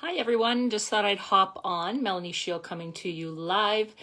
Hi everyone, just thought I'd hop on. Melanie Shield coming to you live.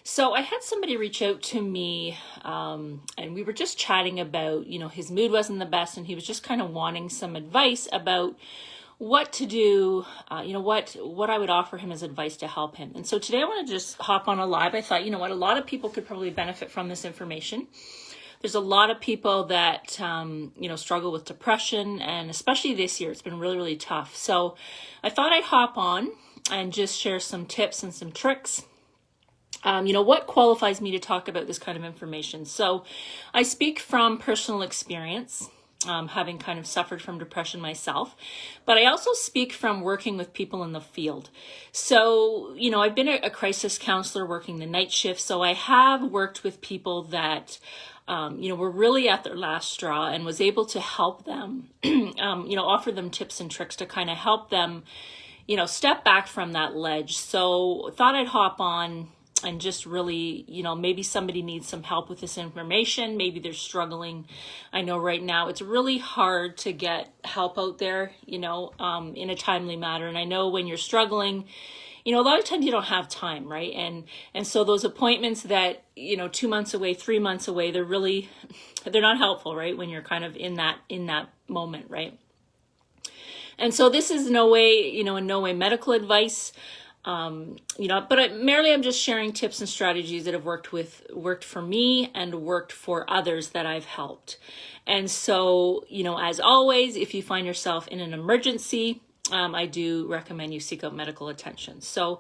So I had somebody reach out to me and we were just chatting about, his mood wasn't the best and he was just kind of wanting some advice about what to do, what I would offer him as advice to help him. And so today I want to just hop on a live. I thought, a lot of people could probably benefit from this information. There's a lot of people that, struggle with depression, and especially this year, it's been really, really tough. So I thought I'd hop on and just share some tips and some tricks. What qualifies me to talk about this kind of information? So I speak from personal experience, having kind of suffered from depression myself, but I also speak from working with people in the field. So, I've been a crisis counselor working the night shift. So I have worked with people that were really at their last straw and was able to help them, offer them tips and tricks to kind of help them, step back from that ledge. So thought I'd hop on and just really, maybe somebody needs some help with this information. Maybe they're struggling. I know right now it's really hard to get help out there, in a timely manner. And I know when you're struggling, a lot of times you don't have time, right? And so those appointments that, 2 months away, 3 months away, they're not helpful, right? When you're kind of in that moment, right? And so this is in no way medical advice, but merely I'm just sharing tips and strategies that have worked for me and worked for others that I've helped. And so, as always, if you find yourself in an emergency, I do recommend you seek out medical attention. So,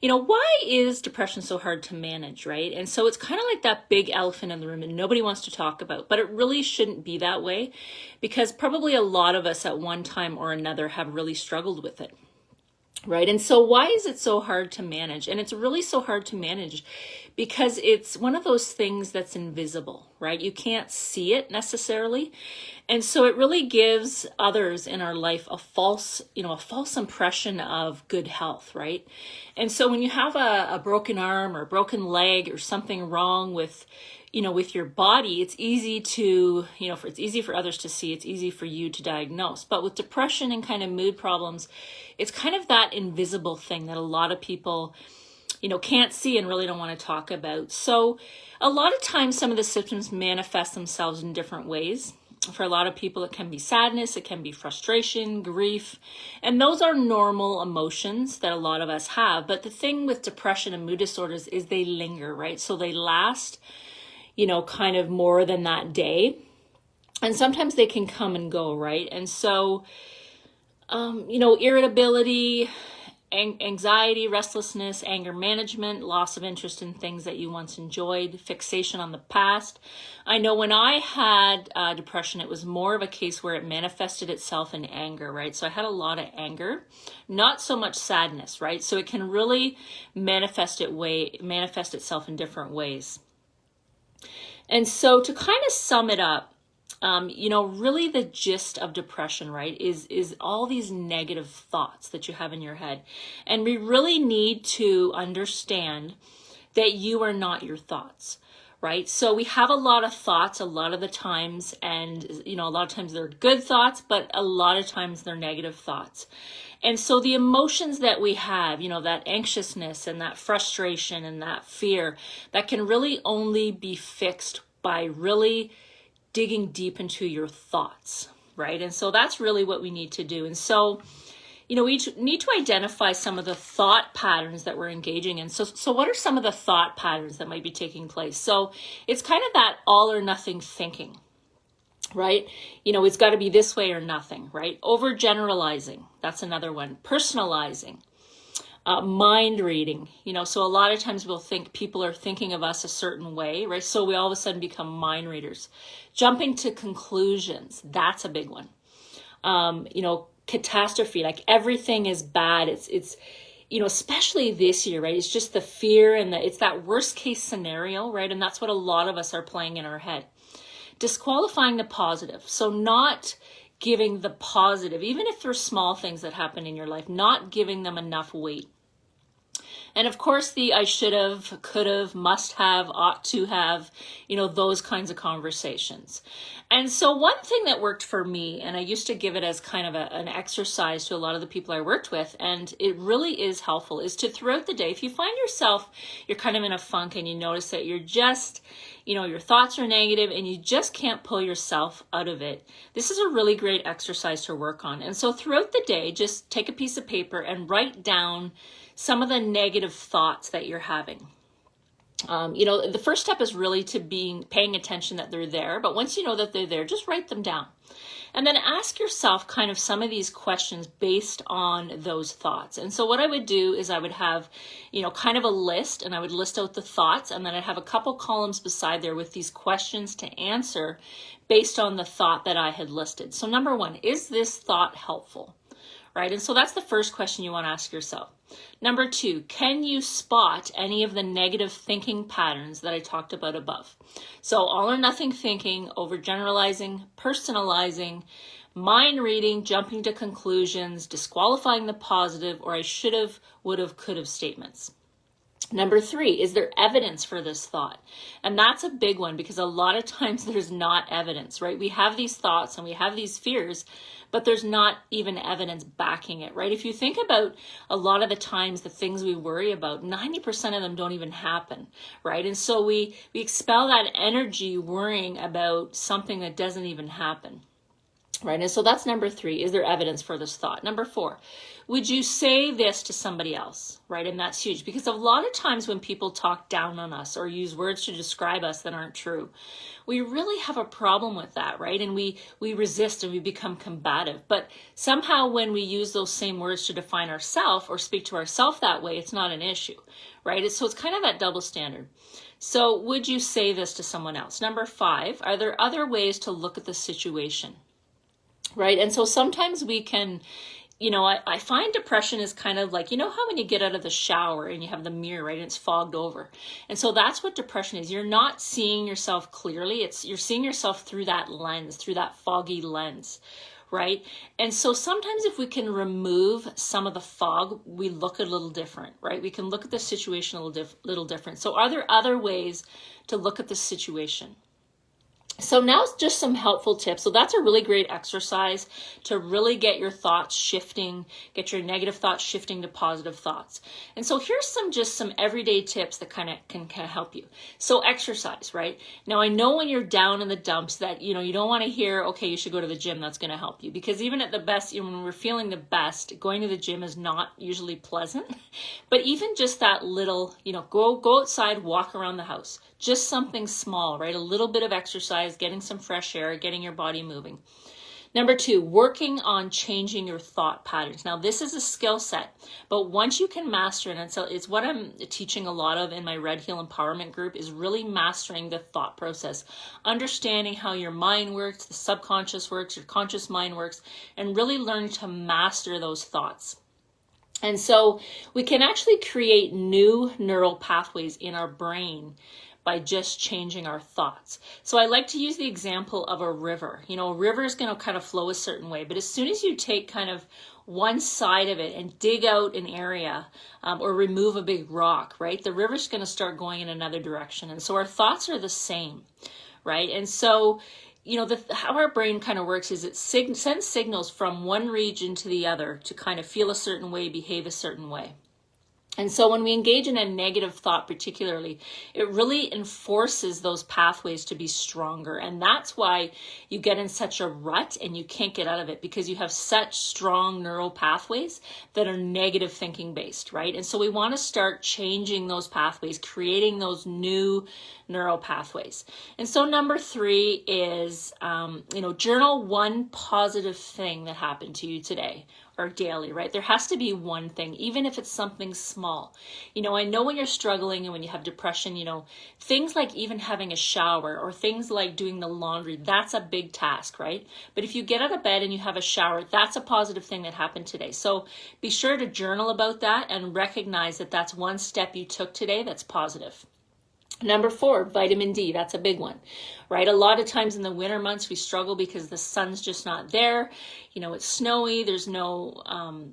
why is depression so hard to manage, right? And so it's kind of like that big elephant in the room that nobody wants to talk about, but it really shouldn't be that way, because probably a lot of us at one time or another have really struggled with it. Right. And so why is it so hard to manage? And it's really so hard to manage because it's one of those things that's invisible, right? You can't see it necessarily. And so it really gives others in our life a false impression of good health, right? And so when you have a broken arm or a broken leg or something wrong with your body, it's easy to, it's easy for others to see, it's easy for you to diagnose. But with depression and kind of mood problems, it's kind of that invisible thing that a lot of people, can't see and really don't want to talk about. So a lot of times some of the symptoms manifest themselves in different ways. For a lot of people, it can be sadness, it can be frustration, grief, and those are normal emotions that a lot of us have. But the thing with depression and mood disorders is they linger, right? So they last kind of more than that day. And sometimes they can come and go, right? And so, irritability, anxiety, restlessness, anger management, loss of interest in things that you once enjoyed, fixation on the past. I know when I had depression, it was more of a case where it manifested itself in anger, right? So I had a lot of anger, not so much sadness, right? So it can really manifest itself in different ways. And so to kind of sum it up, really the gist of depression, right, is all these negative thoughts that you have in your head. And we really need to understand that you are not your thoughts, right? So we have a lot of thoughts a lot of the times, and, a lot of times they're good thoughts, but a lot of times they're negative thoughts. And so the emotions that we have, that anxiousness and that frustration and that fear, that can really only be fixed by really digging deep into your thoughts, right? And so that's really what we need to do. And so, we need to identify some of the thought patterns that we're engaging in. So what are some of the thought patterns that might be taking place? So it's kind of that all or nothing thinking, right? It's got to be this way or nothing, right? Overgeneralizing, that's another one. Personalizing. Mind reading, so a lot of times we'll think people are thinking of us a certain way, right? So we all of a sudden become mind readers. Jumping to conclusions, that's a big one. Catastrophe, like everything is bad. It's especially this year, right? It's just the fear and it's that worst case scenario, right? And that's what a lot of us are playing in our head. Disqualifying the positive. So not giving the positive, even if there's small things that happen in your life, not giving them enough weight. And of course, the I should have, could have, must have, ought to have, those kinds of conversations. And so one thing that worked for me, and I used to give it as kind of an exercise to a lot of the people I worked with, and it really is helpful, is to throughout the day, if you find yourself, you're kind of in a funk and you notice that you're just, your thoughts are negative and you just can't pull yourself out of it, this is a really great exercise to work on. And so throughout the day, just take a piece of paper and write down some of the negative thoughts that you're having. The first step is really to paying attention that they're there. But once you know that they're there, just write them down. And then ask yourself kind of some of these questions based on those thoughts. And so what I would do is I would have, kind of a list, and I would list out the thoughts, and then I'd have a couple columns beside there with these questions to answer based on the thought that I had listed. So number one, is this thought helpful? Right? And so that's the first question you want to ask yourself. Number two, can you spot any of the negative thinking patterns that I talked about above? So all or nothing thinking, overgeneralizing, personalizing, mind reading, jumping to conclusions, disqualifying the positive, or I should have, would have, could have statements. Number three, is there evidence for this thought? And that's a big one because a lot of times there's not evidence, right? We have these thoughts and we have these fears, but there's not even evidence backing it, right? If you think about a lot of the times the things we worry about, 90% of them don't even happen, right? And so we expel that energy worrying about something that doesn't even happen. Right, and so that's number three. Is there evidence for this thought? Number four, would you say this to somebody else? Right, and that's huge because a lot of times when people talk down on us or use words to describe us that aren't true, we really have a problem with that, right? And we resist and we become combative. But somehow when we use those same words to define ourselves or speak to ourselves that way, it's not an issue, right? So it's kind of that double standard. So would you say this to someone else? Number five, are there other ways to look at the situation? Right. And so sometimes we can, I find depression is kind of like, how when you get out of the shower and you have the mirror, right, and it's fogged over. And so that's what depression is. You're not seeing yourself clearly. You're seeing yourself through that lens, through that foggy lens. Right. And so sometimes if we can remove some of the fog, we look a little different, right? We can look at the situation a little different. So are there other ways to look at the situation? So now just some helpful tips. So that's a really great exercise to really get your thoughts shifting, get your negative thoughts shifting to positive thoughts. And so here's some everyday tips that kind of can help you. So exercise, right? Now I know when you're down in the dumps that, you don't want to hear, okay, you should go to the gym. That's going to help you. Because even at the best, when we're feeling the best, going to the gym is not usually pleasant. But even just that little, go outside, walk around the house. Just something small, right? A little bit of exercise, getting some fresh air, getting your body moving. Number two, working on changing your thought patterns. Now, this is a skill set, but once you can master it, and so it's what I'm teaching a lot of in my Red Heal Empowerment group, is really mastering the thought process, understanding how your mind works, the subconscious works, your conscious mind works, and really learning to master those thoughts. And so we can actually create new neural pathways in our brain by just changing our thoughts. So I like to use the example of a river. A river is going to kind of flow a certain way, but as soon as you take kind of one side of it and dig out an area or remove a big rock, right, the river's going to start going in another direction. And so our thoughts are the same, right? And so, how our brain kind of works is it sends signals from one region to the other to kind of feel a certain way, behave a certain way. And so when we engage in a negative thought particularly, it really enforces those pathways to be stronger. And that's why you get in such a rut and you can't get out of it, because you have such strong neural pathways that are negative thinking based, right? And so we want to start changing those pathways, creating those new neural pathways. And so number three is, journal one positive thing that happened to you today or daily, right? There has to be one thing, even if it's something small. I know when you're struggling and when you have depression, things like even having a shower or things like doing the laundry, that's a big task, right? But if you get out of bed and you have a shower, that's a positive thing that happened today. So be sure to journal about that and recognize that that's one step you took today that's positive. Number four, vitamin D. That's a big one, right? A lot of times in the winter months, we struggle because the sun's just not there. It's snowy, there's no,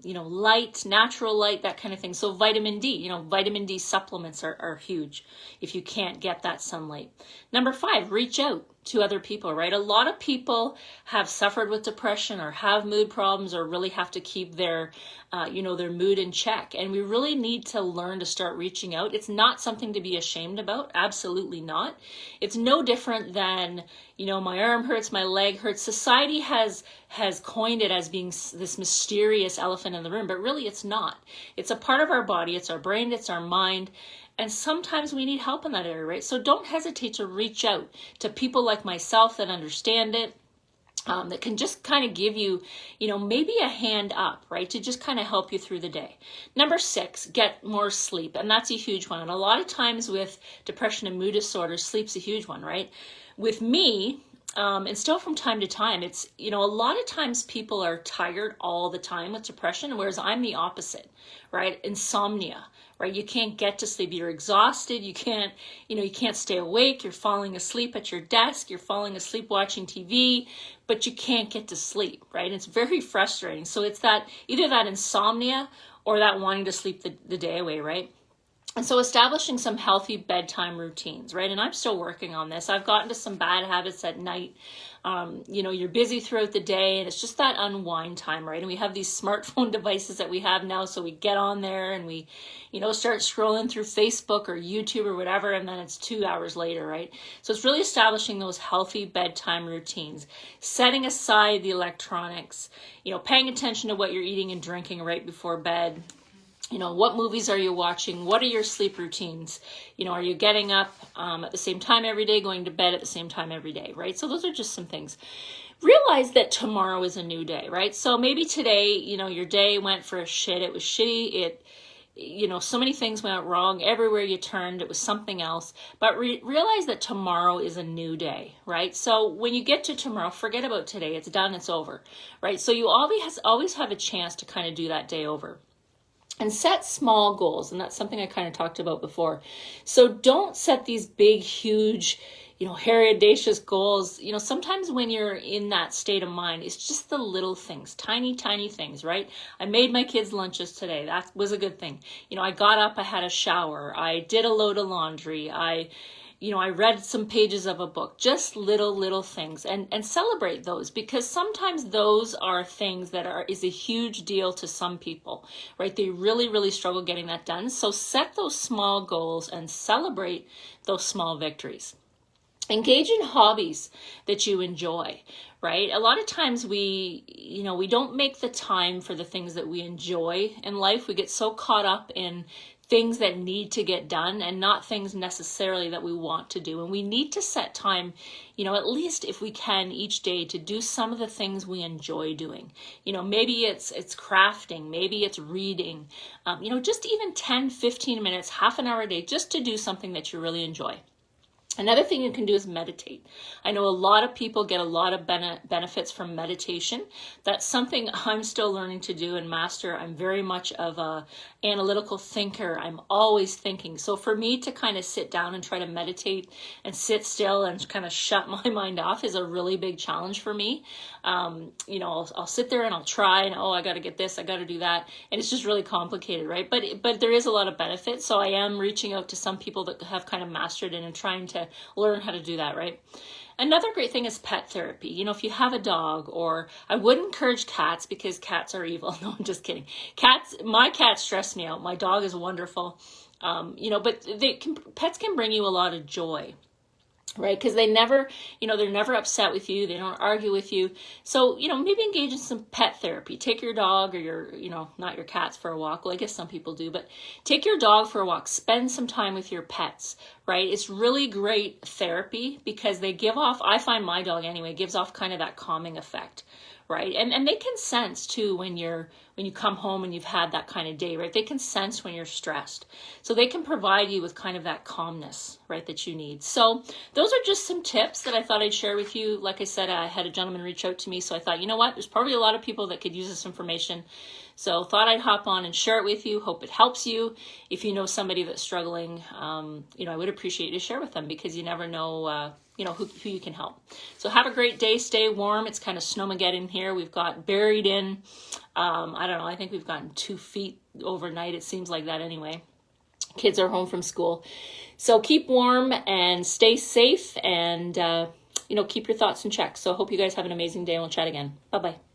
light, natural light, that kind of thing. So vitamin D, vitamin D supplements are huge if you can't get that sunlight. Number 5, reach out to other people, right? A lot of people have suffered with depression or have mood problems or really have to keep their mood in check. And we really need to learn to start reaching out. It's not something to be ashamed about. Absolutely not. It's no different than, my arm hurts, my leg hurts. Society has coined it as being this mysterious elephant in the room, but really it's not. It's a part of our body. It's our brain. It's our mind. And sometimes we need help in that area, right? So don't hesitate to reach out to people like myself that understand it, that can just kind of give you, maybe a hand up, right? To just kind of help you through the day. Number 6, get more sleep. And that's a huge one. And a lot of times with depression and mood disorders, sleep's a huge one, right? With me, and still from time to time, it's, a lot of times people are tired all the time with depression, whereas I'm the opposite, right? Insomnia, right? You can't get to sleep. You're exhausted. You can't stay awake. You're falling asleep at your desk. You're falling asleep watching TV, but you can't get to sleep, right? And it's very frustrating. So it's either that insomnia or that wanting to sleep the day away, right? And so establishing some healthy bedtime routines, right? And I'm still working on this. I've gotten to some bad habits at night. You're busy throughout the day and it's just that unwind time, right? And we have these smartphone devices that we have now. So we get on there and we, start scrolling through Facebook or YouTube or whatever. And then it's 2 hours later, right? So it's really establishing those healthy bedtime routines, setting aside the electronics, paying attention to what you're eating and drinking right before bed. What movies are you watching? What are your sleep routines? Are you getting up at the same time every day, going to bed at the same time every day, right? So those are just some things. Realize that tomorrow is a new day, right? So maybe today, your day went for a shit. It was shitty. So many things went wrong. Everywhere you turned, it was something else. But realize that tomorrow is a new day, right? So when you get to tomorrow, forget about today. It's done. It's over, right? So you always have a chance to kind of do that day over. And set small goals. And that's something I kind of talked about before. So don't set these big, huge, hairy, audacious goals. Sometimes when you're in that state of mind, it's just the little things, tiny, tiny things, right? I made my kids' lunches today. That was a good thing. I got up, I had a shower. I did a load of laundry. I read some pages of a book, just little things, and celebrate those, because sometimes those are things that is a huge deal to some people, right? They really, really struggle getting that done. So set those small goals and celebrate those small victories. Engage in hobbies that you enjoy, right? A lot of times we don't make the time for the things that we enjoy in life. We get so caught up in things that need to get done and not things necessarily that we want to do. And we need to set time, at least if we can each day, to do some of the things we enjoy doing. Maybe it's crafting, maybe it's reading, just even 10, 15 minutes, half an hour a day, just to do something that you really enjoy. Another thing you can do is meditate. I know a lot of people get a lot of benefits from meditation. That's something I'm still learning to do and master. I'm very much of a analytical thinker. I'm always thinking. So for me to kind of sit down and try to meditate and sit still and kind of shut my mind off is a really big challenge for me. I'll sit there and I'll try and, I got to get this, I got to do that. And it's just really complicated, right? But there is a lot of benefit. So I am reaching out to some people that have kind of mastered it and trying to learn how to do that, right? Another great thing is pet therapy. If you have a dog, or I would encourage cats because cats are evil. No, I'm just kidding. My cats stress me out. My dog is wonderful. But pets can bring you a lot of joy, right? Because they never, they're never upset with you. They don't argue with you. So, maybe engage in some pet therapy. Take your dog or your, not your cats for a walk. Well, I guess some people do, but take your dog for a walk. Spend some time with your pets, right? It's really great therapy because they give off, I find my dog anyway, gives off kind of that calming effect, right? And they can sense too when you come home and you've had that kind of day, right? They can sense when you're stressed. So they can provide you with kind of that calmness, right, that you need. So those are just some tips that I thought I'd share with you. Like I said, I had a gentleman reach out to me. So I thought, there's probably a lot of people that could use this information. So thought I'd hop on and share it with you. Hope it helps you. If you know somebody that's struggling, I would appreciate you to share with them because you never know who you can help. So have a great day. Stay warm. It's kind of snowmageddon here. We've got buried in, I don't know, I think we've gotten 2 feet overnight. It seems like that anyway. Kids are home from school. So keep warm and stay safe and, keep your thoughts in check. So hope you guys have an amazing day and we'll chat again. Bye-bye.